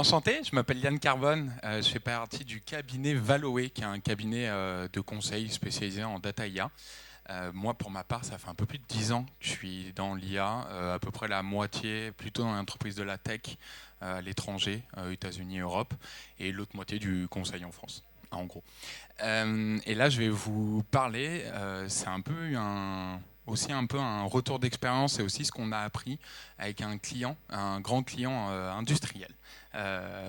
Enchanté, je m'appelle Yann Carbone, je fais partie du cabinet Valoé, qui est un cabinet de conseil spécialisé en data IA. Moi, pour ma part, ça fait un peu plus de 10 ans que je suis dans l'IA, à peu près la moitié plutôt dans l'entreprise de la tech à l'étranger, États-Unis, Europe, et l'autre moitié du conseil en France, en gros. Et là, je vais vous parler, c'est un peu aussi un peu un retour d'expérience et aussi ce qu'on a appris avec un client, un grand client industriel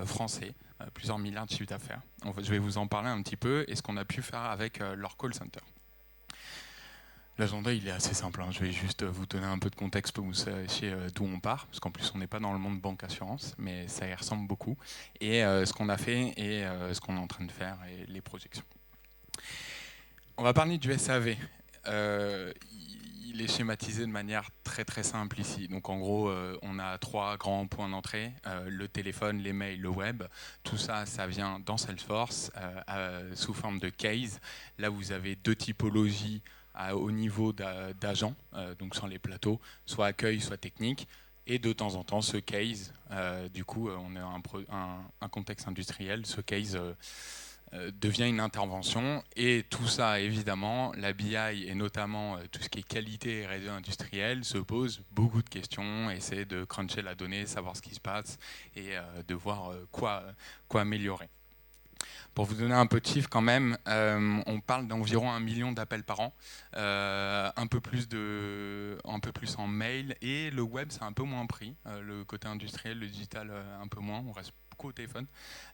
français, plusieurs milliards de chiffre d'affaires. Je vais vous en parler un petit peu et ce qu'on a pu faire avec leur call center. L'agenda, il est assez simple, hein. Je vais juste vous donner un peu de contexte pour que vous sachiez d'où on part, parce qu'en plus, on n'est pas dans le monde banque-assurance, mais ça y ressemble beaucoup. Et ce qu'on a fait et ce qu'on est en train de faire et les projections. On va parler du SAV. Il est schématisé de manière très très simple ici. Donc en gros, on a 3 grands points d'entrée, le téléphone, les mails, le web. Tout ça, ça vient dans Salesforce sous forme de case. Là, vous avez 2 typologies au niveau d'agents, donc sur les plateaux, soit accueil, soit technique. Et de temps en temps, ce case, du coup, on a un contexte industriel, ce case devient une intervention. Et tout ça, évidemment, la BI et notamment tout ce qui est qualité et réseau industriel se pose beaucoup de questions, essaie de cruncher la donnée, savoir ce qui se passe et de voir quoi améliorer. Pour vous donner un peu de chiffres quand même, on parle d'environ 1 million d'appels par an, un peu plus en mail, et le web c'est un peu moins pris, le côté industriel, le digital un peu moins, on reste beaucoup au téléphone,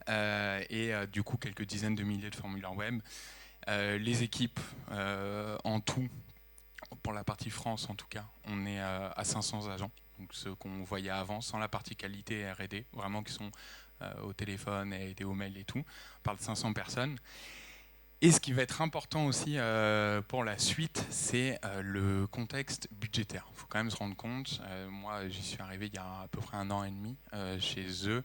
et du coup quelques dizaines de milliers de formulaires web. Les équipes en tout, pour la partie France en tout cas, on est à 500 agents, donc ceux qu'on voyait avant, sans la partie qualité et R&D, vraiment qui sont au téléphone et au mail et tout. On parle de 500 personnes. Et ce qui va être important aussi pour la suite, c'est le contexte budgétaire. Il faut quand même se rendre compte, moi j'y suis arrivé il y a à peu près 1 an et demi chez eux.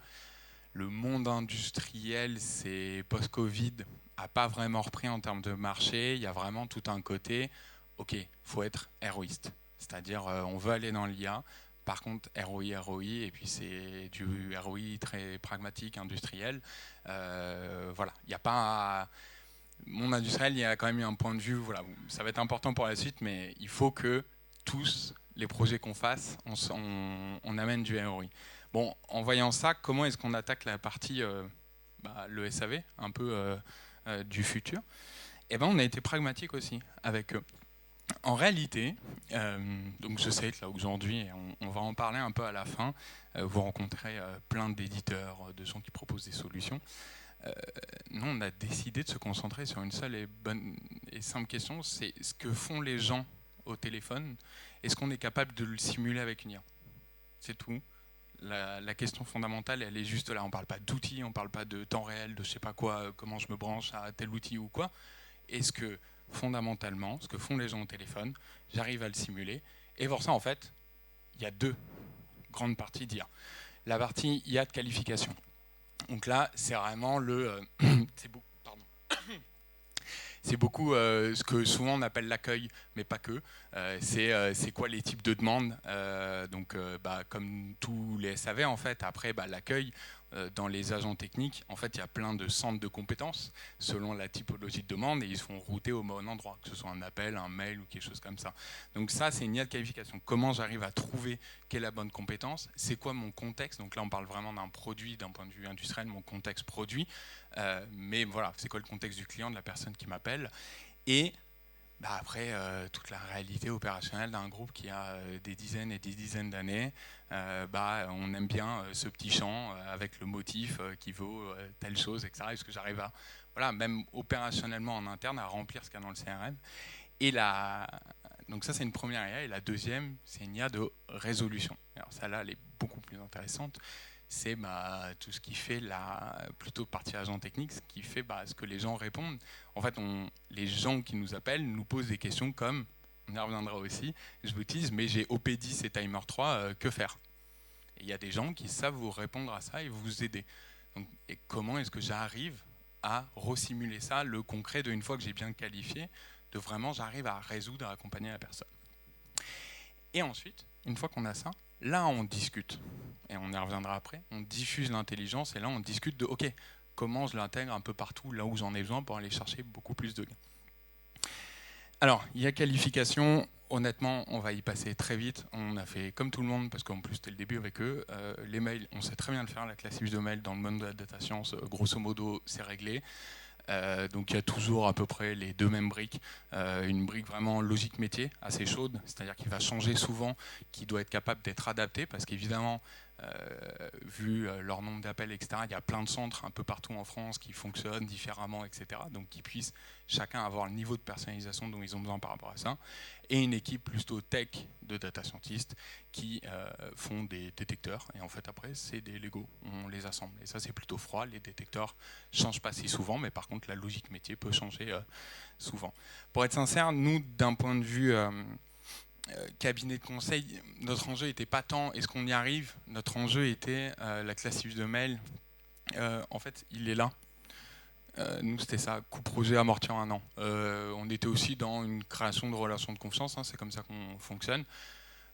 Le monde industriel, c'est post-Covid, n'a pas vraiment repris en termes de marché. Il y a vraiment tout un côté, ok, il faut être héroïste. C'est-à-dire, on veut aller dans l'IA. Par contre, ROI, et puis c'est du ROI très pragmatique, industriel. Voilà, il n'y a pas... Mon industriel, il y a quand même eu un point de vue, voilà, ça va être important pour la suite, mais il faut que tous les projets qu'on fasse, on amène du ROI. Bon, en voyant ça, comment est-ce qu'on attaque la partie, le SAV, un peu du futur? Eh ben, on a été pragmatique aussi avec eux. En réalité, donc je sais que là aujourd'hui, on va en parler un peu à la fin, vous rencontrez plein d'éditeurs, de gens qui proposent des solutions. Nous, on a décidé de se concentrer sur une seule et bonne et simple question, c'est ce que font les gens au téléphone. Est-ce qu'on est capable de le simuler avec une IA? C'est tout. La question fondamentale, elle est juste là. On ne parle pas d'outils, on ne parle pas de temps réel, de je ne sais pas quoi, comment je me branche à tel outil ou quoi. Est-ce que fondamentalement, ce que font les gens au téléphone, j'arrive à le simuler? Et pour ça, en fait, il y a 2 grandes parties d'IA. La partie IA de qualification. Donc là, c'est vraiment c'est beaucoup ce que souvent on appelle l'accueil, mais pas que. C'est quoi les types de demandes, donc comme tous les SAV en fait. Après, l'accueil dans les agents techniques, en fait, il y a plein de centres de compétences selon la typologie de demande et ils se font router au bon endroit, que ce soit un appel, un mail ou quelque chose comme ça. Donc ça, c'est une IA de qualification. Comment j'arrive à trouver quelle est la bonne compétence? C'est quoi mon contexte? Donc là, on parle vraiment d'un produit, d'un point de vue industriel, mon contexte produit. Mais voilà, c'est quoi le contexte du client, de la personne qui m'appelle? Et après, toute la réalité opérationnelle d'un groupe qui a des dizaines et des dizaines d'années, on aime bien ce petit champ avec le motif qui vaut telle chose, etc. Est-ce que j'arrive à, voilà, même opérationnellement en interne, à remplir ce qu'il y a dans le CRM? Et donc ça, c'est une première IA. Et la deuxième, c'est une IA de résolution. Alors celle-là, elle est beaucoup plus intéressante. C'est tout ce qui fait plutôt partie agent technique, ce qui fait ce que les gens répondent. En fait, les gens qui nous appellent nous posent des questions comme, on y reviendra aussi, je vous tease, mais j'ai OP10 et Timer 3, que faire? Et il y a des gens qui savent vous répondre à ça et vous aider. Donc, et comment est-ce que j'arrive à resimuler ça, le concret de une fois que j'ai bien qualifié, de vraiment j'arrive à résoudre, à accompagner la personne. Et ensuite, une fois qu'on a ça, Là, on discute, et on y reviendra après, on diffuse l'intelligence, et là, on discute de, ok, comment je l'intègre un peu partout, là où j'en ai besoin, pour aller chercher beaucoup plus de gains. Alors, il y a qualification. Honnêtement, on va y passer très vite. On a fait comme tout le monde, parce qu'en plus, c'était le début avec eux. Les mails, on sait très bien le faire. La classification de mails dans le monde de la data science, grosso modo, c'est réglé. Donc il y a toujours à peu près les deux mêmes briques. Une brique vraiment logique métier, assez chaude, c'est-à-dire qu'il va changer souvent, qui doit être capable d'être adapté, parce qu'évidemment, vu leur nombre d'appels, etc., il y a plein de centres un peu partout en France qui fonctionnent différemment, etc., donc qu'ils puissent chacun avoir le niveau de personnalisation dont ils ont besoin par rapport à ça, et une équipe plutôt tech de data scientists qui font des détecteurs, et en fait après c'est des Lego, on les assemble, et ça c'est plutôt froid, les détecteurs ne changent pas si souvent, mais par contre la logique métier peut changer souvent. Pour être sincère, nous d'un point de vue cabinet de conseil, notre enjeu n'était pas tant est-ce qu'on y arrive, notre enjeu était la classification de mail, en fait il est là. Nous, c'était ça, coût projet amorti en 1 an. On était aussi dans une création de relations de confiance, hein, c'est comme ça qu'on fonctionne.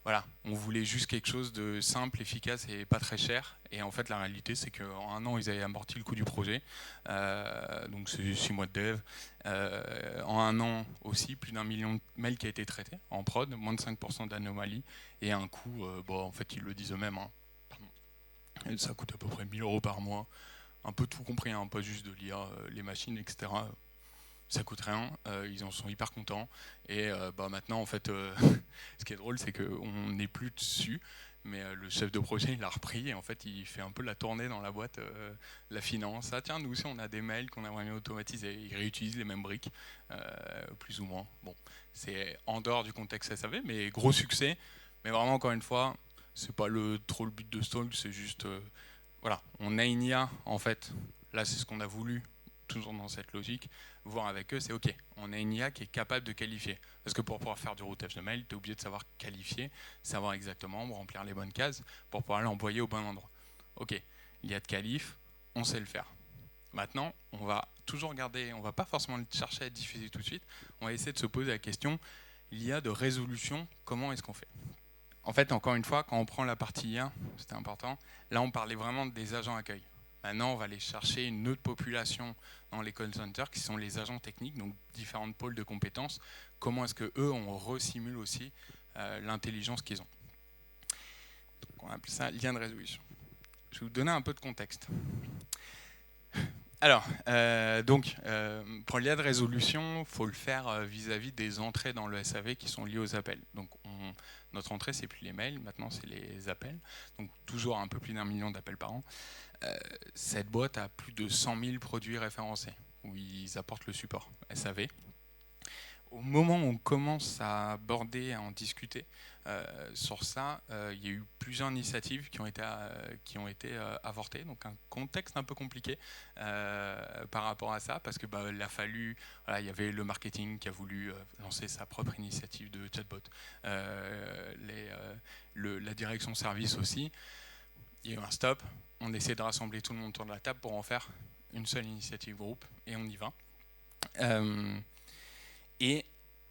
Voilà, on voulait juste quelque chose de simple, efficace et pas très cher. Et en fait, la réalité, c'est qu'en 1 an, ils avaient amorti le coût du projet. Donc, c'est 6 mois de dev. En 1 an aussi, plus d'1 million de mails qui a été traité en prod, moins de 5% d'anomalies. Et un coût, bon, en fait, ils le disent eux-mêmes, hein. Et ça coûte à peu près 1 000 € par mois. Un peu tout compris, hein, pas juste de l'IA, les machines, etc. Ça coûte rien, ils en sont hyper contents. Et maintenant, en fait, ce qui est drôle, c'est qu'on n'est plus dessus, mais le chef de projet, il a repris, et en fait, il fait un peu la tournée dans la boîte, la finance. Ah tiens, nous aussi, on a des mails qu'on aimerait bien automatiser. Ils réutilisent les mêmes briques, plus ou moins. Bon, c'est en dehors du contexte SAV, mais gros succès. Mais vraiment, encore une fois, c'est pas trop le but de Stall, c'est juste, voilà, on a une IA, en fait, là, c'est ce qu'on a voulu, toujours dans cette logique, voir avec eux, c'est OK, on a une IA qui est capable de qualifier. Parce que pour pouvoir faire du routage de mail, tu es obligé de savoir qualifier, savoir exactement remplir les bonnes cases pour pouvoir l'envoyer au bon endroit. OK, l'IA de qualif, on sait le faire. Maintenant, on va toujours regarder, on va pas forcément chercher à diffuser tout de suite, on va essayer de se poser la question, l'IA de résolution, comment est-ce qu'on fait? En fait, encore une fois, quand on prend la partie IA, c'était important, là on parlait vraiment des agents accueil. Maintenant, on va aller chercher une autre population dans les call centers qui sont les agents techniques, donc différents pôles de compétences. Comment est-ce qu'eux, on resimule aussi l'intelligence qu'ils ont. Donc, on appelle ça lien de résolution. Je vais vous donner un peu de contexte. Alors, pour le lien de résolution, il faut le faire vis-à-vis des entrées dans le SAV qui sont liées aux appels. Donc, notre entrée, c'est plus les mails, maintenant, c'est les appels. Donc, toujours un peu plus d'1 million d'appels par an. Cette boîte a plus de 100 000 produits référencés, où ils apportent le support SAV. Au moment où on commence à aborder, à en discuter sur ça, il y a eu plusieurs initiatives qui ont été avortées, donc un contexte un peu compliqué par rapport à ça, parce que il a fallu, voilà, il y avait le marketing qui a voulu lancer sa propre initiative de chatbot, la direction service aussi. Il y a eu un stop, on essaie de rassembler tout le monde autour de la table pour en faire une seule initiative groupe, et on y va. Et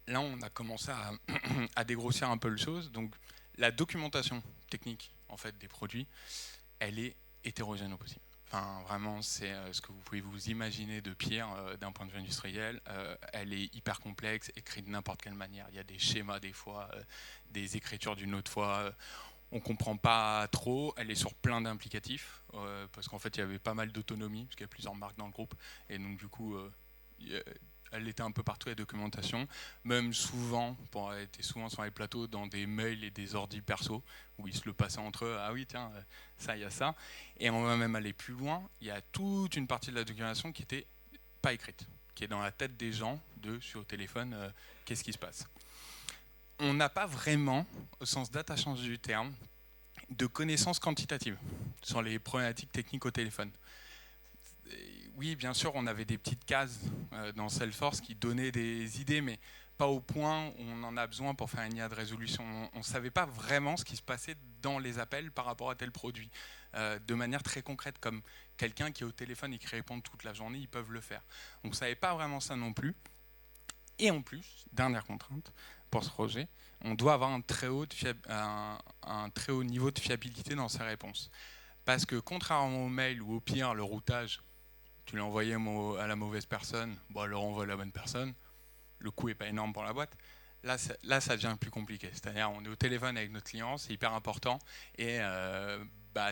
là, on a commencé à dégrossir un peu les choses. Donc, la documentation technique en fait, des produits, elle est hétérogène au possible. Enfin, vraiment, c'est ce que vous pouvez vous imaginer de pire d'un point de vue industriel. Elle est hyper complexe, écrite de n'importe quelle manière. Il y a des schémas des fois, des écritures d'une autre fois. On ne comprend pas trop. Elle est sur plein d'implicatifs, parce qu'en fait, il y avait pas mal d'autonomie, parce qu'il y a plusieurs marques dans le groupe. Et donc, du coup, elle était un peu partout, la documentation. Même souvent, elle était souvent sur les plateaux, dans des mails et des ordis perso, où ils se le passaient entre eux. Ah oui, tiens, ça, il y a ça. Et on va même aller plus loin. Il y a toute une partie de la documentation qui n'était pas écrite, qui est dans la tête des gens, sur le téléphone, qu'est-ce qui se passe. On n'a pas vraiment, au sens data science du terme, de connaissances quantitatives sur les problématiques techniques au téléphone. Oui, bien sûr, on avait des petites cases dans Salesforce qui donnaient des idées, mais pas au point où on en a besoin pour faire une IA de résolution. On ne savait pas vraiment ce qui se passait dans les appels par rapport à tel produit, de manière très concrète, comme quelqu'un qui est au téléphone et qui répond toute la journée, ils peuvent le faire. On ne savait pas vraiment ça non plus. Et en plus, dernière contrainte, pour ce projet, on doit avoir un très haut niveau de fiabilité dans ses réponses. Parce que contrairement au mail ou au pire, le routage, tu l'as envoyé à la mauvaise personne, bon, elle le renvoie à la bonne personne, le coût n'est pas énorme pour la boîte. Là, ça devient plus compliqué. C'est-à-dire, on est au téléphone avec notre client, c'est hyper important. Et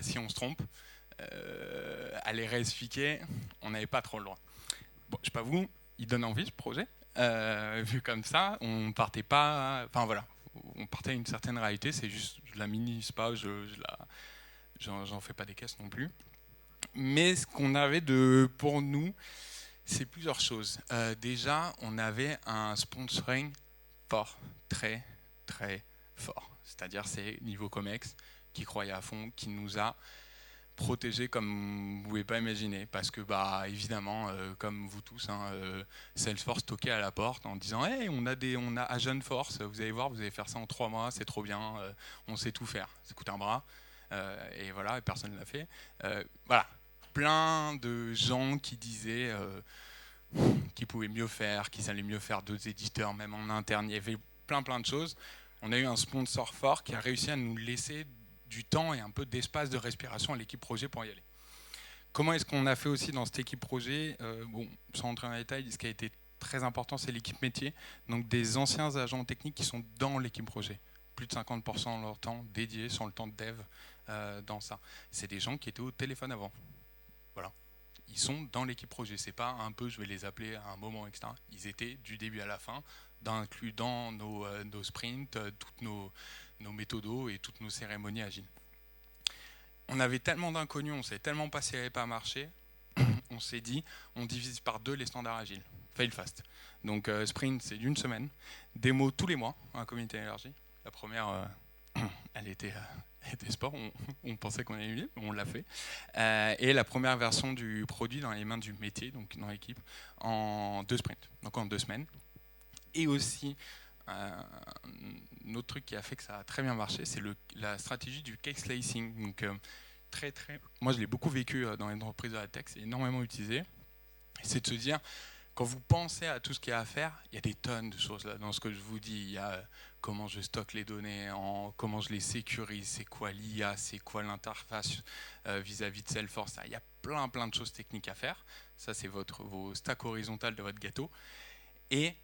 si on se trompe, à les réexpliquer, on n'avait pas trop le droit. Bon, je sais pas vous, il donne envie ce projet. Vu comme ça, on partait pas. Enfin voilà, on partait à une certaine réalité. C'est juste, je la minimise pas, j'en fais pas des caisses non plus. Mais ce qu'on avait pour nous, c'est plusieurs choses. Déjà, on avait un sponsoring fort, très très fort. C'est-à-dire c'est niveau Comex qui croyait à fond, qui nous a protégés comme vous ne pouvez pas imaginer. Parce que évidemment, comme vous tous, Salesforce toquait à la porte en disant hey, on a Agent Force, vous allez voir, vous allez faire ça en 3 mois, c'est trop bien, on sait tout faire. Ça coûte un bras. Et voilà, et personne ne l'a fait. Voilà, plein de gens qui disaient qu'ils pouvaient mieux faire, qu'ils allaient mieux faire, d'autres éditeurs, même en interne. Il y avait plein de choses. On a eu un sponsor fort qui a réussi à nous laisser du temps et un peu d'espace de respiration à l'équipe projet pour y aller. Comment est-ce qu'on a fait aussi dans cette équipe projet sans rentrer dans les détails, ce qui a été très important, c'est l'équipe métier. Donc des anciens agents techniques qui sont dans l'équipe projet. Plus de 50% de leur temps dédié sur le temps de dev dans ça. C'est des gens qui étaient au téléphone avant. Voilà. Ils sont dans l'équipe projet. C'est pas un peu, je vais les appeler à un moment, etc. Ils étaient du début à la fin, inclus dans nos sprints, toutes nos méthodos et toutes nos cérémonies agiles. On avait tellement d'inconnus, on ne savait tellement pas si ça n'allait pas marcher, on s'est dit, on divise par 2 les standards agiles. Fail fast. Donc sprint, c'est d'une semaine. Démo tous les mois, un comité énergie. La première, elle était sport, on pensait qu'on allait mieux, on l'a fait. Et la première version du produit dans les mains du métier, donc dans l'équipe, en 2 sprints, donc en 2 semaines. Et aussi, un autre truc qui a fait que ça a très bien marché, c'est la stratégie du case slicing. Donc, moi, je l'ai beaucoup vécu dans les entreprises de la tech, c'est énormément utilisé. C'est de se dire, quand vous pensez à tout ce qu'il y a à faire, il y a des tonnes de choses là dans ce que je vous dis. Il y a comment je stocke les données, comment je les sécurise, c'est quoi l'IA, c'est quoi l'interface vis-à-vis de Salesforce. Il y a plein de choses techniques à faire. Ça, c'est vos stacks horizontales de votre gâteau. Et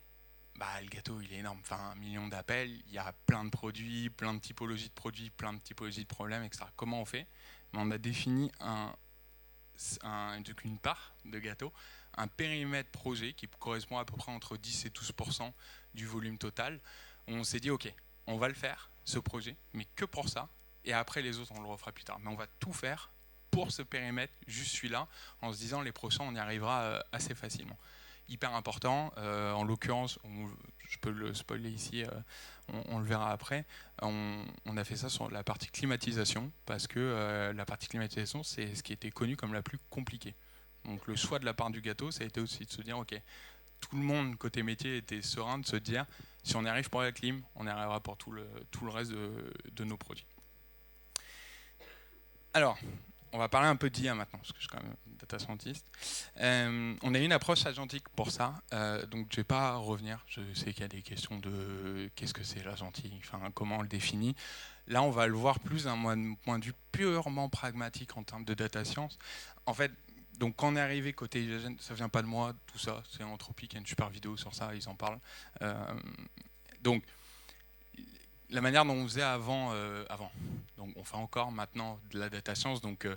le gâteau, il est énorme. Enfin, 1 million d'appels, il y a plein de produits, plein de typologies de produits, plein de typologies de problèmes, etc. Comment on fait ? On a défini une part de gâteau, un périmètre projet qui correspond à peu près entre 10 et 12% du volume total. On s'est dit, ok, on va le faire, ce projet, mais que pour ça, et après les autres, on le refera plus tard. Mais on va tout faire pour ce périmètre, juste celui-là, en se disant, les prochains, on y arrivera assez facilement. Hyper important, en l'occurrence, je peux le spoiler ici, on le verra après, on a fait ça sur la partie climatisation, parce que la partie climatisation, c'est ce qui était connu comme la plus compliquée. Donc le choix de la part du gâteau, ça a été aussi de se dire, ok, tout le monde côté métier était serein de se dire, si on y arrive pour la clim, on y arrivera pour tout le reste de nos produits. Alors, on va parler un peu d'IA maintenant, parce que je suis quand même data scientist. On a une approche agentique pour ça, donc je ne vais pas revenir. Je sais qu'il y a des questions de qu'est-ce que c'est l'agentique, enfin, comment on le définit. Là, on va le voir plus d'un point de vue purement pragmatique en termes de data science. En fait, donc quand on est arrivé côté IAGEN, ça ne vient pas de moi, tout ça, c'est Anthropic, il y a une super vidéo sur ça, ils en parlent. Donc, la manière dont on faisait avant, donc on fait encore maintenant de la data science, donc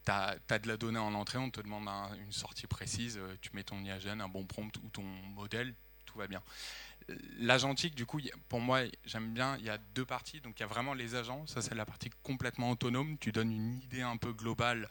tu as de la donnée en entrée, on te demande une sortie précise, tu mets ton IAGEN, un bon prompt ou ton modèle, tout va bien. L'agentique, du coup, pour moi, j'aime bien, il y a 2 parties, donc il y a vraiment les agents, ça c'est la partie complètement autonome, tu donnes une idée un peu globale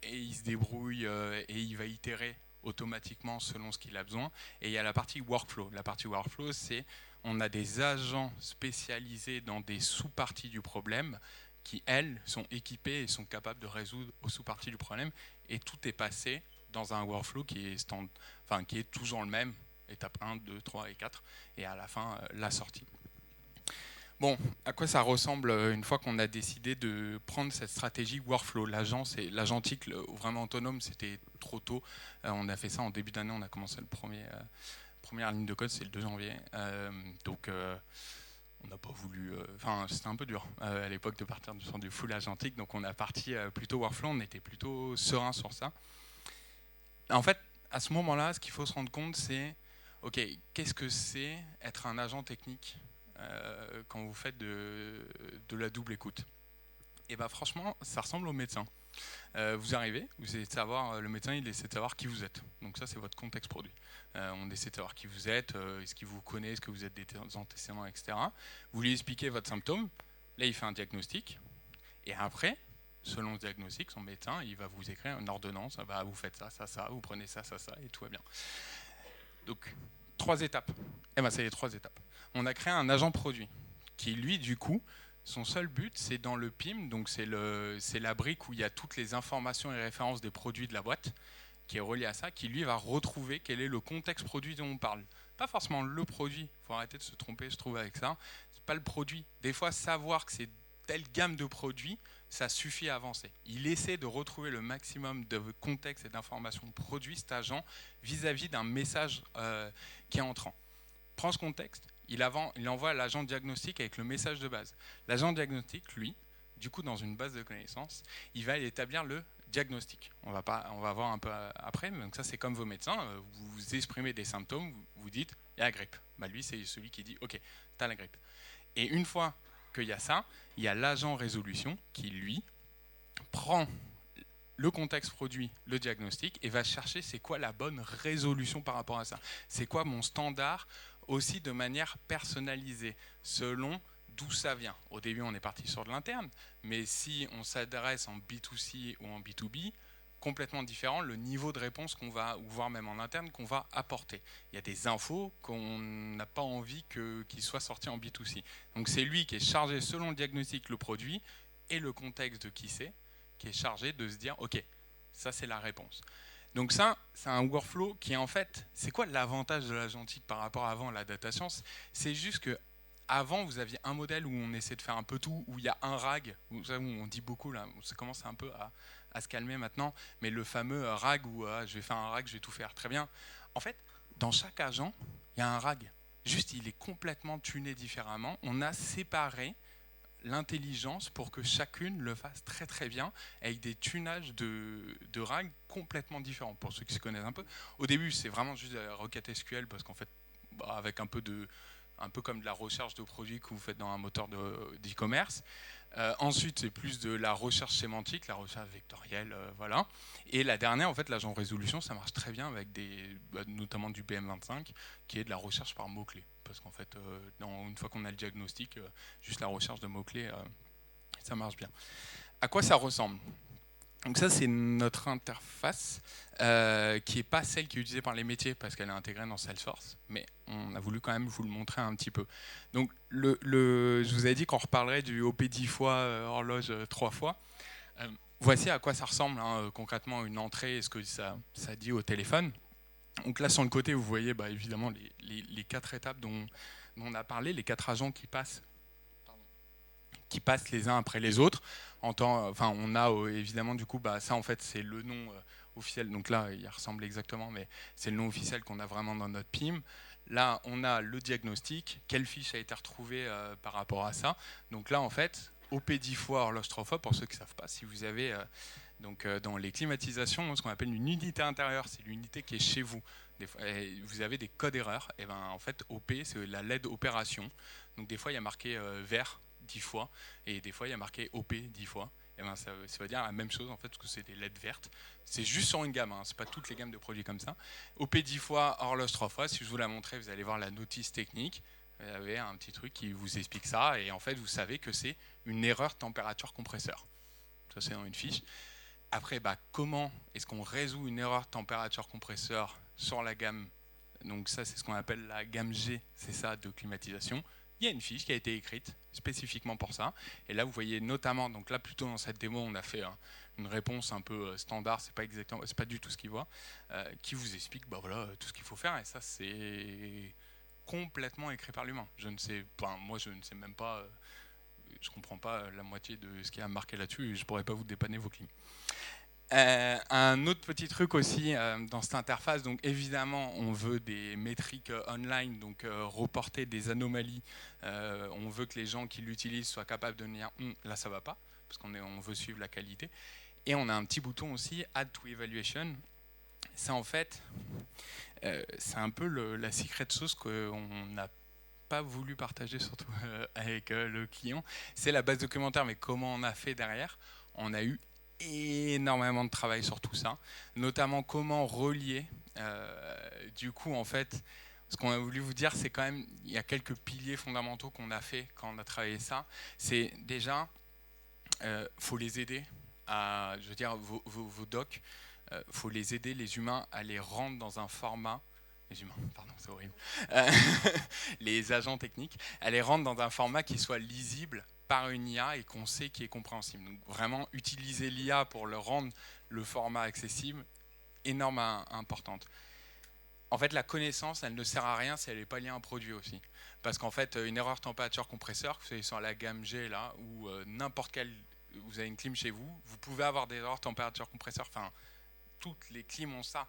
et il se débrouille et il va itérer automatiquement selon ce qu'il a besoin. Et il y a la partie workflow. La partie workflow, c'est on a des agents spécialisés dans des sous-parties du problème qui, elles, sont équipées et sont capables de résoudre aux sous-parties du problème. Et tout est passé dans un workflow qui est toujours le même, étape 1, 2, 3 et 4, et à la fin, la sortie. Bon, à quoi ça ressemble une fois qu'on a décidé de prendre cette stratégie workflow? L'agentique vraiment autonome, c'était trop tôt. On a fait ça en début d'année, on a commencé le première ligne de code, c'est le 2 janvier. Donc, on n'a pas voulu. Enfin, c'était un peu dur à l'époque de partir sur du full agentique. Donc, on a parti plutôt workflow. On était plutôt serein sur ça. En fait, à ce moment-là, ce qu'il faut se rendre compte, c'est OK, qu'est-ce que c'est être un agent technique quand vous faites de la double écoute? Et bien, franchement, ça ressemble au médecin. Vous arrivez, vous essayez de savoir, le médecin il essaie de savoir qui vous êtes. Donc ça c'est votre contexte produit. On essaie de savoir qui vous êtes, est-ce qu'il vous connaît, est-ce que vous êtes des antécédents, etc. Vous lui expliquez votre symptôme, là il fait un diagnostic, et après, selon le diagnostic, son médecin il va vous écrire une ordonnance, bah, vous faites ça, ça, ça, vous prenez ça, ça, ça, et tout va bien. Donc 3 étapes. Eh ben c'est les 3 étapes. On a créé un agent produit qui lui du coup son seul but, c'est dans le PIM, donc c'est la brique où il y a toutes les informations et références des produits de la boîte, qui est relié à ça, qui lui va retrouver quel est le contexte produit dont on parle. Pas forcément le produit, il faut arrêter de se tromper, je trouve, avec ça. C'est pas le produit. Des fois, savoir que c'est telle gamme de produits, ça suffit à avancer. Il essaie de retrouver le maximum de contexte et d'informations produits, cet agent, vis-à-vis d'un message qui est entrant. Prend ce contexte, il envoie à l'agent diagnostic avec le message de base. L'agent diagnostic, lui, du coup, dans une base de connaissances, il va établir le diagnostic. On va voir un peu après, donc ça c'est comme vos médecins, vous exprimez des symptômes, vous dites, il y a la grippe. Bah, lui, c'est celui qui dit, ok, tu as la grippe. Et une fois qu'il y a ça, il y a l'agent résolution qui, lui, prend le contexte produit, le diagnostic, et va chercher c'est quoi la bonne résolution par rapport à ça. C'est quoi mon standard, aussi de manière personnalisée, selon d'où ça vient. Au début, on est parti sur de l'interne, mais si on s'adresse en B2C ou en B2B, complètement différent le niveau de réponse qu'on va, ou voire même en interne, qu'on va apporter. Il y a des infos qu'on n'a pas envie qu'ils soient sortis en B2C. Donc c'est lui qui est chargé, selon le diagnostic, le produit et le contexte de qui c'est, qui est chargé de se dire, ok, ça c'est la réponse. Donc ça, c'est un workflow qui est en fait, c'est quoi l'avantage de l'agentique par rapport à avant la data science? C'est juste que avant, vous aviez un modèle où on essaie de faire un peu tout, où il y a un RAG, où on dit beaucoup, là, ça commence un peu à se calmer maintenant, mais le fameux RAG où je vais faire un RAG, je vais tout faire très bien. En fait, dans chaque agent, il y a un RAG. Juste, il est complètement tuné différemment. On a séparé l'intelligence pour que chacune le fasse très très bien avec des tunages de RAG complètement différents pour ceux qui se connaissent un peu. Au début c'est vraiment juste de la requête SQL parce qu'en fait avec un peu comme de la recherche de produits que vous faites dans un moteur d'e-commerce. Ensuite, c'est plus de la recherche sémantique, la recherche vectorielle, voilà. Et la dernière, en fait, l'agent résolution, ça marche très bien avec notamment du BM25, qui est de la recherche par mots-clés. Parce qu'en fait, une fois qu'on a le diagnostic, juste la recherche de mots-clés, ça marche bien. À quoi ça ressemble? Donc ça, c'est notre interface, qui n'est pas celle qui est utilisée par les métiers parce qu'elle est intégrée dans Salesforce, mais on a voulu quand même vous le montrer un petit peu. Donc je vous avais dit qu'on reparlerait du OP 10 fois, horloge 3 fois. Voici à quoi ça ressemble concrètement une entrée et ce que ça dit au téléphone. Donc là, sur le côté, vous voyez évidemment les 4 étapes dont on a parlé, les 4 agents qui passent les uns après les autres. On a évidemment du coup, ça en fait c'est le nom officiel. Donc là, il ressemble exactement, mais c'est le nom officiel qu'on a vraiment dans notre PIM. Là, on a le diagnostic, quelle fiche a été retrouvée par rapport à ça. Donc là, en fait, OP 10 fois, horloge 3 fois, pour ceux qui ne savent pas, si vous avez dans les climatisations, ce qu'on appelle une unité intérieure, c'est l'unité qui est chez vous. Des fois, vous avez des codes erreurs, et en fait, OP, c'est la LED opération. Donc des fois, il y a marqué vert 10 fois, et des fois il y a marqué OP 10 fois. Et ça veut dire la même chose en fait, parce que c'est des LED vertes. C'est juste sur une gamme, c'est pas toutes les gammes de produits comme ça. OP 10 fois, horloge 3 fois. Si je vous la montrer, vous allez voir la notice technique. Vous avez un petit truc qui vous explique ça, et en fait vous savez que c'est une erreur température compresseur. Ça c'est dans une fiche. Après, comment est-ce qu'on résout une erreur température compresseur sur la gamme? Donc ça c'est ce qu'on appelle la gamme G, c'est ça, de climatisation. Il y a une fiche qui a été écrite spécifiquement pour ça. Et là, vous voyez notamment, donc là, plutôt dans cette démo, on a fait une réponse un peu standard, c'est pas du tout ce qu'il voit, qui vous explique tout ce qu'il faut faire. Et ça, c'est complètement écrit par l'humain. Moi, je ne sais même pas, je comprends pas la moitié de ce qui a marqué là-dessus et je pourrais pas vous dépanner vos clims. Un autre petit truc aussi dans cette interface, donc évidemment on veut des métriques online, donc reporter des anomalies, on veut que les gens qui l'utilisent soient capables de dire là ça va pas, parce on veut suivre la qualité. Et on a un petit bouton aussi, Add to Evaluation. Ça en fait, c'est un peu la secret sauce qu'on n'a pas voulu partager surtout avec le client. C'est la base documentaire, mais comment on a fait derrière? On a eu énormément de travail sur tout ça, notamment comment relier. Du coup, en fait, ce qu'on a voulu vous dire, c'est quand même, il y a quelques piliers fondamentaux qu'on a fait quand on a travaillé ça. C'est déjà, faut les aider à, je veux dire, vos docs, faut les aider, les humains, à les rendre dans un format. Les humains, pardon, c'est horrible. Les agents techniques, à les rendre dans un format qui soit lisible par une IA et qu'on sait qui est compréhensible. Donc vraiment utiliser l'IA pour leur rendre le format accessible, énorme importante. En fait, la connaissance, elle ne sert à rien si elle n'est pas liée à un produit aussi. Parce qu'en fait, une erreur température compresseur, que c'est sur la gamme G là, ou n'importe quelle, vous avez une clim chez vous, vous pouvez avoir des erreurs température compresseur. Enfin, toutes les clims ont ça.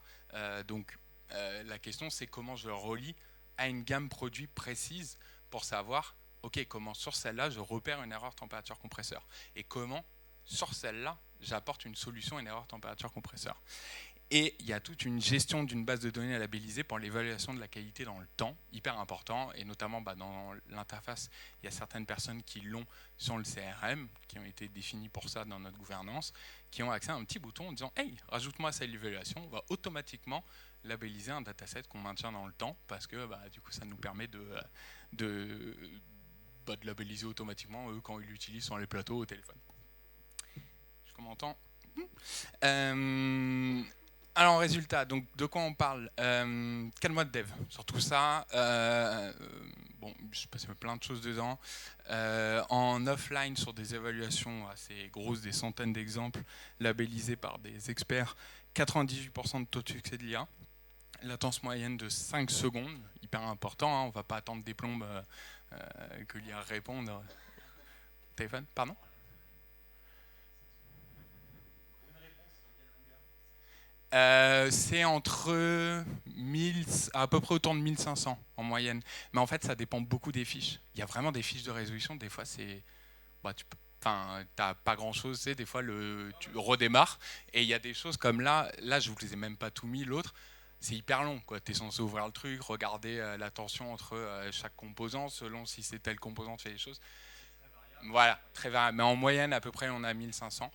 Donc, la question, c'est comment je le relie à une gamme produit précise pour savoir, ok, comment sur celle-là, je repère une erreur température compresseur. Et comment, sur celle-là, j'apporte une solution à une erreur température compresseur. Et il y a toute une gestion d'une base de données labellisée pour l'évaluation de la qualité dans le temps, hyper important, et notamment dans l'interface, il y a certaines personnes qui l'ont sur le CRM, qui ont été définies pour ça dans notre gouvernance, qui ont accès à un petit bouton en disant « Hey, rajoute-moi cette évaluation », on va automatiquement labelliser un dataset qu'on maintient dans le temps, parce que du coup ça nous permet de labelliser automatiquement eux quand ils l'utilisent sur les plateaux au téléphone. Je m'entends. Alors, résultat, donc de quoi on parle? Quel mois de dev sur tout ça? Bon, je passé plein de choses dedans. En offline, sur des évaluations assez grosses, des centaines d'exemples labellisés par des experts, 98% de taux de succès de l'IA. Latence moyenne de 5 secondes, hyper important, hein, on ne va pas attendre des plombes que l'IA réponde. Téléphone, pardon? C'est entre 1000, à peu près autour de 1500 en moyenne. Mais en fait, ça dépend beaucoup des fiches. Il y a vraiment des fiches de résolution. Des fois, c'est, t'as pas grand chose. Tu sais, des fois, tu redémarres. Et il y a des choses comme là, je vous les ai même pas tout mis. L'autre, c'est hyper long. Tu es censé ouvrir le truc, regarder la tension entre chaque composant, selon si c'est telle composante, fait des choses. Voilà, très variable. Mais en moyenne, à peu près, on a 1500.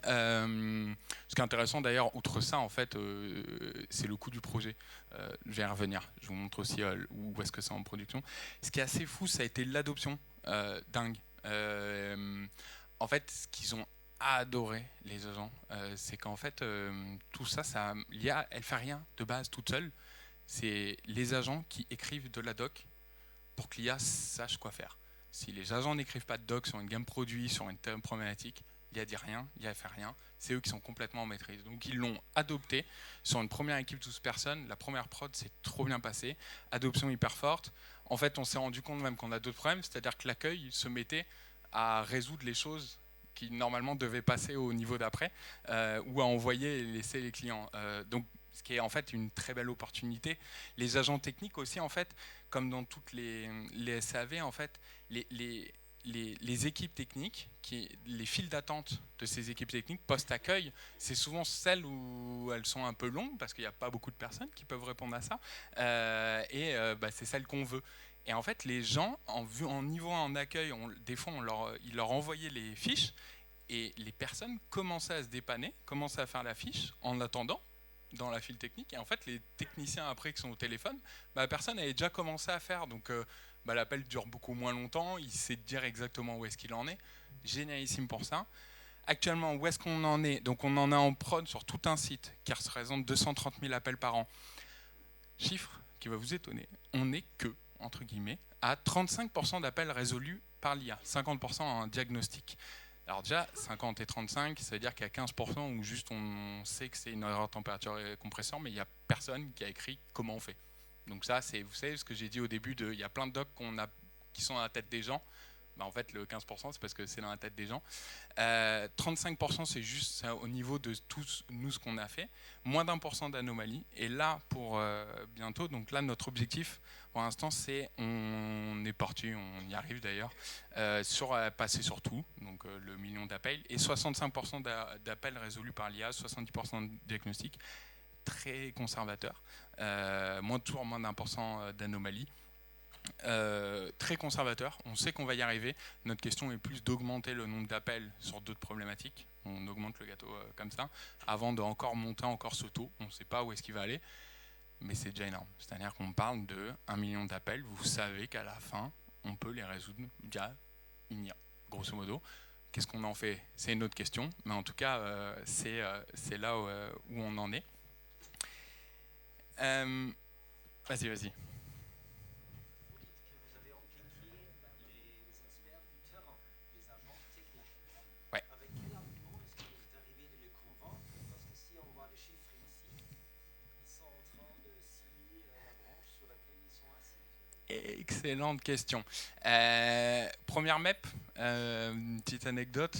Ce qui est intéressant d'ailleurs, outre ça, en fait, c'est le coût du projet. Je vais y revenir. Je vous montre aussi où est-ce que c'est en production. Ce qui est assez fou, ça a été l'adoption dingue. En fait, ce qu'ils ont adoré, les agents, c'est qu'en fait, tout ça, l'IA, elle fait rien de base toute seule. C'est les agents qui écrivent de la doc pour que l'IA sache quoi faire. Si les agents n'écrivent pas de doc sur une gamme produit, sur une telle problématique, il a dit rien, il a fait rien, c'est eux qui sont complètement en maîtrise. Donc ils l'ont adopté sur une première équipe de 12 personnes, la première prod s'est trop bien passée, adoption hyper forte. En fait, on s'est rendu compte même qu'on a d'autres problèmes, c'est-à-dire que l'accueil se mettait à résoudre les choses qui normalement devaient passer au niveau d'après, ou à envoyer et laisser les clients. Donc ce qui est en fait une très belle opportunité. Les agents techniques aussi, en fait, comme dans toutes les SAV, en fait, les équipes techniques, les files d'attente de ces équipes techniques post-accueil, c'est souvent celles où elles sont un peu longues parce qu'il n'y a pas beaucoup de personnes qui peuvent répondre à ça. C'est celles qu'on veut. Et en fait, les gens, en niveau en accueil, des fois, ils leur envoyaient les fiches et les personnes commençaient à se dépanner, commençaient à faire la fiche en attendant dans la file technique. Et en fait, les techniciens après qui sont au téléphone, la personne avait déjà commencé à faire. Donc, l'appel dure beaucoup moins longtemps. Il sait dire exactement où est-ce qu'il en est. Génialissime pour ça. Actuellement, où est-ce qu'on en est? Donc, on en a en prod sur tout un site qui représente 230 000 appels par an. Chiffre qui va vous étonner. On n'est que, entre guillemets, à 35% d'appels résolus par l'IA, 50% en diagnostic. Alors déjà, 50 et 35, ça veut dire qu'il y a 15% où juste on sait que c'est une erreur de température et compresseur, mais il n'y a personne qui a écrit comment on fait. Donc ça, c'est, vous savez ce que j'ai dit au début, il y a plein de docs qui sont à la tête des gens, Bah, en fait, le 15%, c'est parce que c'est dans la tête des gens. 35%, c'est juste ça, au niveau de tout nous ce qu'on a fait. Moins d'1% d'anomalies. Et là, pour bientôt, donc là, notre objectif, pour l'instant, c'est, on est parti, on y arrive d'ailleurs, passer sur tout, donc le million d'appels, et 65% d'appels résolus par l'IA, 70% de diagnostics, très conservateur, toujours moins d'1% d'anomalies. Très conservateur, on sait qu'on va y arriver. Notre question est plus d'augmenter le nombre d'appels sur d'autres problématiques. On augmente le gâteau comme ça, avant de encore monter encore ce taux. On ne sait pas où est-ce qu'il va aller, mais c'est déjà énorme. C'est-à-dire qu'on parle de 1 million d'appels. Vous savez qu'à la fin, on peut les résoudre via une IA, grosso modo. Qu'est-ce qu'on en fait? C'est une autre question, mais en tout cas, c'est là où on en est. Vas-y. Excellente question. Première MEP, une petite anecdote.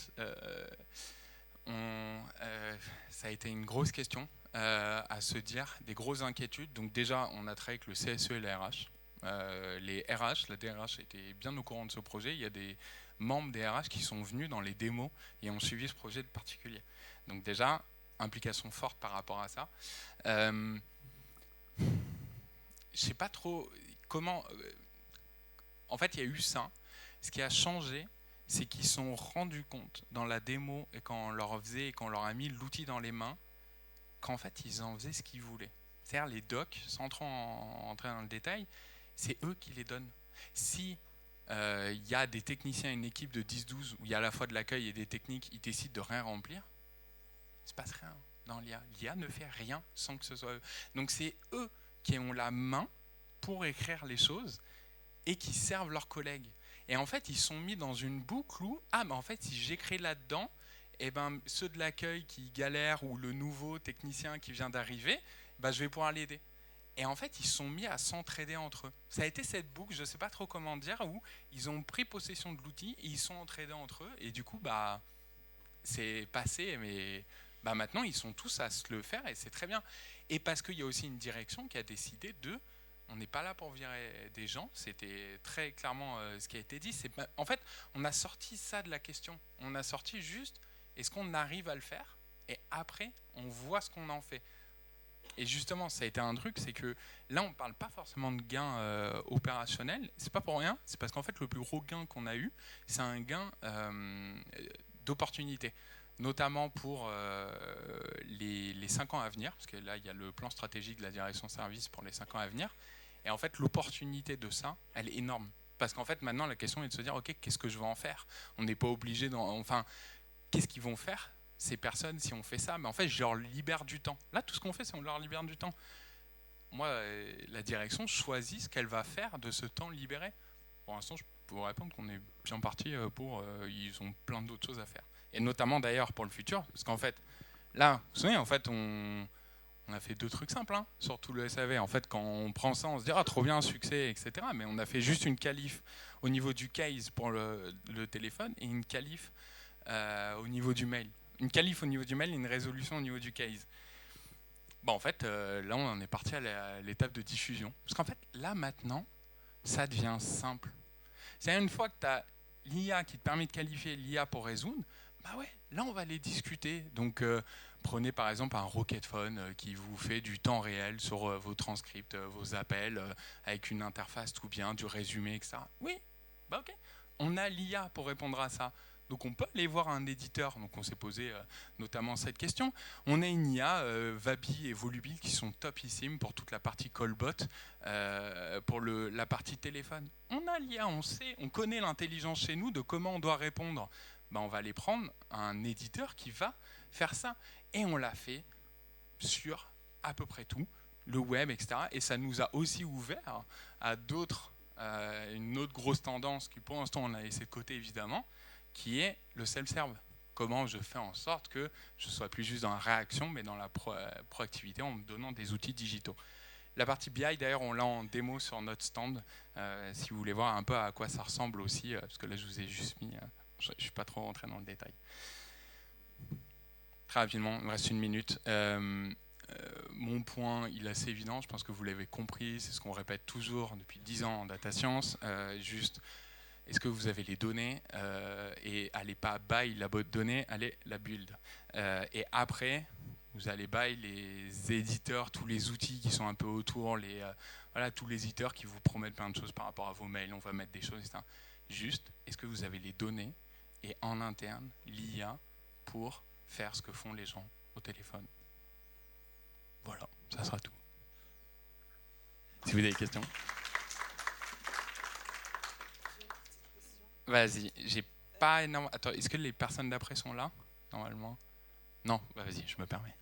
Ça a été une grosse question à se dire, des grosses inquiétudes. Donc déjà, on a travaillé avec le CSE et la RH. Les RH, la DRH était bien au courant de ce projet. Il y a des membres des RH qui sont venus dans les démos et ont suivi ce projet de particulier. Donc déjà, implication forte par rapport à ça. Je sais pas trop comment... En fait, il y a eu ça. Ce qui a changé, c'est qu'ils se sont rendus compte dans la démo et quand on leur faisait, quand on leur a mis l'outil dans les mains, qu'en fait, ils en faisaient ce qu'ils voulaient. C'est-à-dire les docs, sans entrer dans le détail, c'est eux qui les donnent. Si il y a des techniciens, une équipe de 10-12 où il y a à la fois de l'accueil et des techniques, ils décident de rien remplir, il ne se passe rien dans l'IA. L'IA ne fait rien sans que ce soit eux. Donc c'est eux qui ont la main pour écrire les choses et qui servent leurs collègues. Et en fait, ils sont mis dans une boucle où, mais en fait, si j'écris là-dedans, eh ben, ceux de l'accueil qui galèrent ou le nouveau technicien qui vient d'arriver, je vais pouvoir l'aider. Et en fait, ils sont mis à s'entraider entre eux. Ça a été cette boucle, je ne sais pas trop comment dire, où ils ont pris possession de l'outil et ils sont entraidés entre eux. Et du coup, c'est passé, mais maintenant, ils sont tous à se le faire et c'est très bien. Et parce qu'il y a aussi une direction qui a décidé on n'est pas là pour virer des gens, c'était très clairement ce qui a été dit. En fait, on a sorti ça de la question. On a sorti juste, est-ce qu'on arrive à le faire? Et après, on voit ce qu'on en fait. Et justement, ça a été un truc, c'est que là, on ne parle pas forcément de gain opérationnel. C'est pas pour rien, c'est parce qu'en fait, le plus gros gain qu'on a eu, c'est un gain d'opportunité. Notamment pour les 5 ans à venir, parce que là, il y a le plan stratégique de la direction service pour les 5 ans à venir. Et en fait, l'opportunité de ça, elle est énorme. Parce qu'en fait, maintenant, la question est de se dire, OK, qu'est-ce que je vais en faire? On n'est pas obligé enfin, qu'est-ce qu'ils vont faire, ces personnes, si on fait ça? Mais en fait, je leur libère du temps. Là, tout ce qu'on fait, c'est qu'on leur libère du temps. Moi, la direction choisit ce qu'elle va faire de ce temps libéré. Pour l'instant, je peux vous répondre qu'on est bien parti pour... ils ont plein d'autres choses à faire. Et notamment, d'ailleurs, pour le futur. Parce qu'en fait, là, vous vous souvenez, en fait, on a fait 2 trucs simples, hein, sur tout le SAV. En fait, quand on prend ça, on se dit « Ah, trop bien, succès, etc. » Mais on a fait juste une qualif au niveau du case pour le téléphone et une qualif au niveau du mail. Une qualif au niveau du mail et une résolution au niveau du case. En fait, là, on est parti à l'étape de diffusion. Parce qu'en fait, là, maintenant, ça devient simple. C'est une fois que tu as l'IA qui te permet de qualifier l'IA pour résoudre, là, on va les discuter. Donc, prenez par exemple un Rocket Phone qui vous fait du temps réel sur vos transcripts, vos appels, avec une interface tout bien, du résumé, etc. Oui, ok. On a l'IA pour répondre à ça. Donc on peut aller voir un éditeur. Donc on s'est posé notamment cette question. On a une IA, Vabi et Volubil, qui sont topissimes pour toute la partie callbot, pour la partie téléphone. On a l'IA, on sait, on connaît l'intelligence chez nous de comment on doit répondre. On va aller prendre un éditeur qui va faire ça. Et on l'a fait sur à peu près tout, le web, etc. Et ça nous a aussi ouvert à d'autres, une autre grosse tendance qui pour l'instant on a laissé de côté évidemment, qui est le self-serve. Comment je fais en sorte que je ne sois plus juste dans la réaction, mais dans la proactivité en me donnant des outils digitaux. La partie BI, d'ailleurs, on l'a en démo sur notre stand. Si vous voulez voir un peu à quoi ça ressemble aussi, parce que là, je vous ai juste mis. Je ne suis pas trop rentré dans le détail. Très rapidement, il me reste 1 minute. Mon point, il est assez évident. Je pense que vous l'avez compris. C'est ce qu'on répète toujours depuis 10 ans en data science. Juste, est-ce que vous avez les données et allez pas buy la bonne donnée, allez la build. Et après, vous allez buy les éditeurs, tous les outils qui sont un peu autour, voilà, tous les éditeurs qui vous promettent plein de choses par rapport à vos mails, on va mettre des choses, etc. Juste, est-ce que vous avez les données et en interne, l'IA pour faire ce que font les gens au téléphone? Voilà, ça sera tout. Si vous avez des questions. Vas-y, j'ai pas énormément. Attends, est-ce que les personnes d'après sont là, normalement? Non, bah vas-y, je me permets.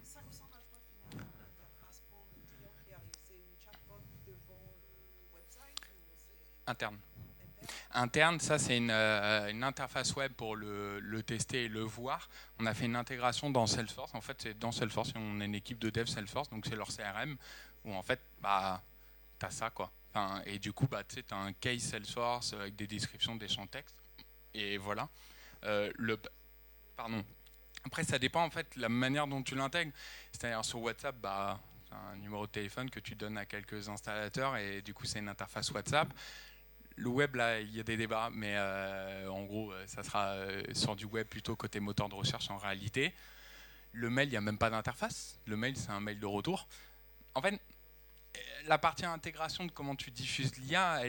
Ça ressemble à quoi finalement l'interface pour le client qui arrive? C'est une chatbot devant le website ou c'est Interne. interne? Interne, ça c'est une interface web pour le tester et le voir. On a fait une intégration dans Salesforce. En fait, c'est dans Salesforce, on a une équipe de dev Salesforce, donc c'est leur CRM, où en fait, bah, t'as ça quoi. Enfin, et du coup, bah, tu sais, t'as un case Salesforce avec des descriptions des champs texte. Et voilà. Pardon. Après, ça dépend en fait de la manière dont tu l'intègres. C'est-à-dire sur WhatsApp, bah, c'est un numéro de téléphone que tu donnes à quelques installateurs et du coup, c'est une interface WhatsApp. Le web, là, il y a des débats, mais en gros, ça sera sur du web plutôt côté moteur de recherche en réalité. Le mail, il n'y a même pas d'interface. Le mail, c'est un mail de retour. En fait, la partie intégration de comment tu diffuses l'IA,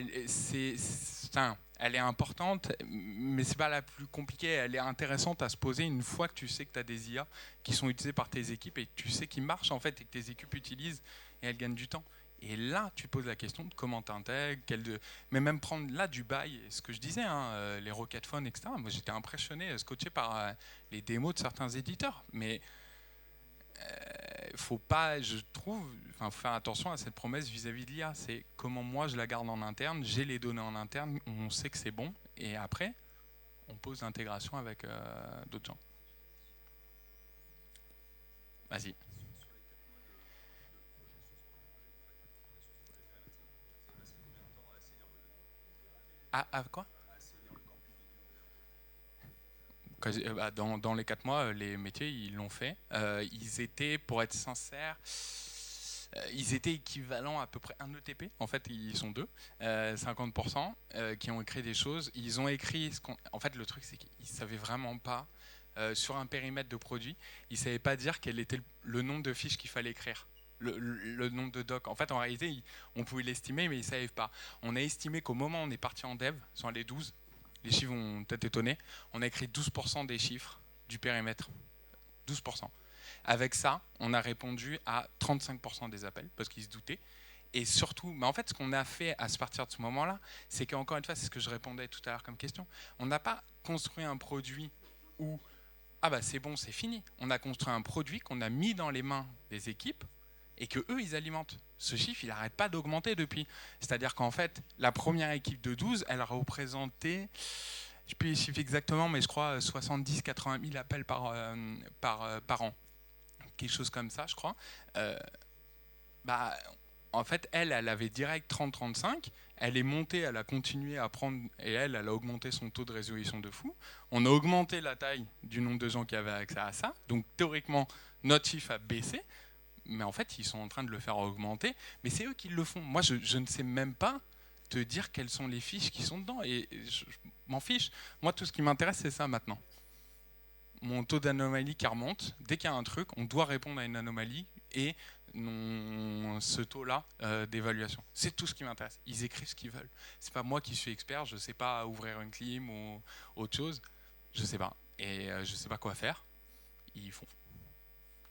elle est importante, mais c'est pas la plus compliquée. Elle est intéressante à se poser une fois que tu sais que tu as des IA qui sont utilisées par tes équipes et tu sais qu'ils marchent en fait et que tes équipes utilisent et elles gagnent du temps. Et là, tu poses la question de comment tu intègres, mais même prendre là du bail, ce que je disais, hein, les Rocket Phone, etc. Moi, j'étais impressionné, scotché par les démos de certains éditeurs. Mais faut pas, je trouve, faut faire attention à cette promesse vis-à-vis de l'IA. C'est comment moi je la garde en interne, j'ai les données en interne, on sait que c'est bon, et après, on pose l'intégration avec d'autres gens. Vas-y. Quoi dans les 4 mois, les métiers, ils l'ont fait. Ils étaient, pour être sincère, ils étaient équivalents à peu près un ETP. En fait, ils sont deux, 50%, qui ont écrit des choses. Ils ont écrit en fait, le truc, c'est qu'ils ne savaient vraiment pas, sur un périmètre de produit, ils ne savaient pas dire quel était le nombre de fiches qu'il fallait écrire. Le nombre de docs. En fait, en réalité, on pouvait l'estimer, mais ils ne savaient pas. On a estimé qu'au moment où on est parti en dev, sur les 12, les chiffres vont peut-être étonner, on a écrit 12% des chiffres du périmètre. 12%. Avec ça, on a répondu à 35% des appels parce qu'ils se doutaient. Et surtout, mais en fait, ce qu'on a fait à partir de ce moment-là, c'est qu'encore une fois, c'est ce que je répondais tout à l'heure comme question, on n'a pas construit un produit où ah bah c'est bon, c'est fini. On a construit un produit qu'on a mis dans les mains des équipes et que eux ils alimentent. Ce chiffre, il n'arrête pas d'augmenter depuis. C'est-à-dire qu'en fait, la première équipe de 12, elle représentait, je ne sais plus les chiffres exactement, mais je crois 70-80 000 appels par an. Quelque chose comme ça, je crois. Euh, bah, en fait, elle avait direct 30-35. Elle est montée, elle a continué à prendre, et elle a augmenté son taux de résolution de fou. On a augmenté la taille du nombre de gens qui avaient accès à ça. Donc, théoriquement, notre chiffre a baissé. Mais en fait, ils sont en train de le faire augmenter. Mais c'est eux qui le font. Moi, je ne sais même pas te dire quelles sont les fiches qui sont dedans. Et je m'en fiche. Moi, tout ce qui m'intéresse, c'est ça maintenant. Mon taux d'anomalie qui remonte. Dès qu'il y a un truc, on doit répondre à une anomalie. Et ce taux-là d'évaluation. C'est tout ce qui m'intéresse. Ils écrivent ce qu'ils veulent. C'est pas moi qui suis expert. Je ne sais pas ouvrir une clim ou autre chose. Je ne sais pas. Et je ne sais pas quoi faire. Ils font.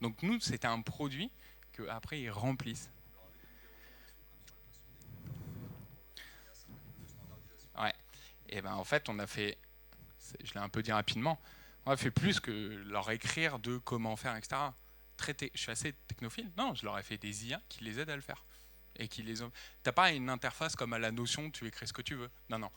Donc nous, c'était un produit qu'après ils remplissent. Ouais. Et ben en fait, on a fait, je l'ai un peu dit rapidement, on a fait plus que leur écrire de comment faire, etc. Traiter. Je suis assez technophile. Non, je leur ai fait des IA qui les aident à le faire et qui les. T'as pas une interface comme à la Notion, tu écris ce que tu veux. Non, non.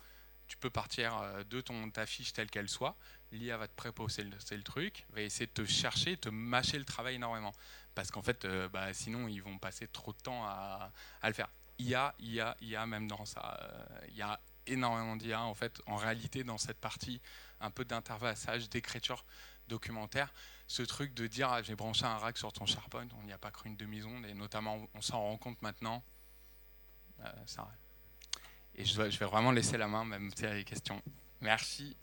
tu peux partir de ta fiche telle qu'elle soit. L'IA va te préposer le truc, va essayer de te chercher, te mâcher le travail énormément. Parce qu'en fait, sinon, ils vont passer trop de temps à le faire. IA, même dans ça, il y a énormément d'IA en fait. En réalité, dans cette partie un peu d'interfaçage, d'écriture documentaire, ce truc de dire j'ai branché un rack sur ton SharePoint, on n'y a pas cru une demi-seconde, et notamment on s'en rend compte maintenant. Ça. Et je vais vraiment laisser la main, même si il y a des questions. Merci.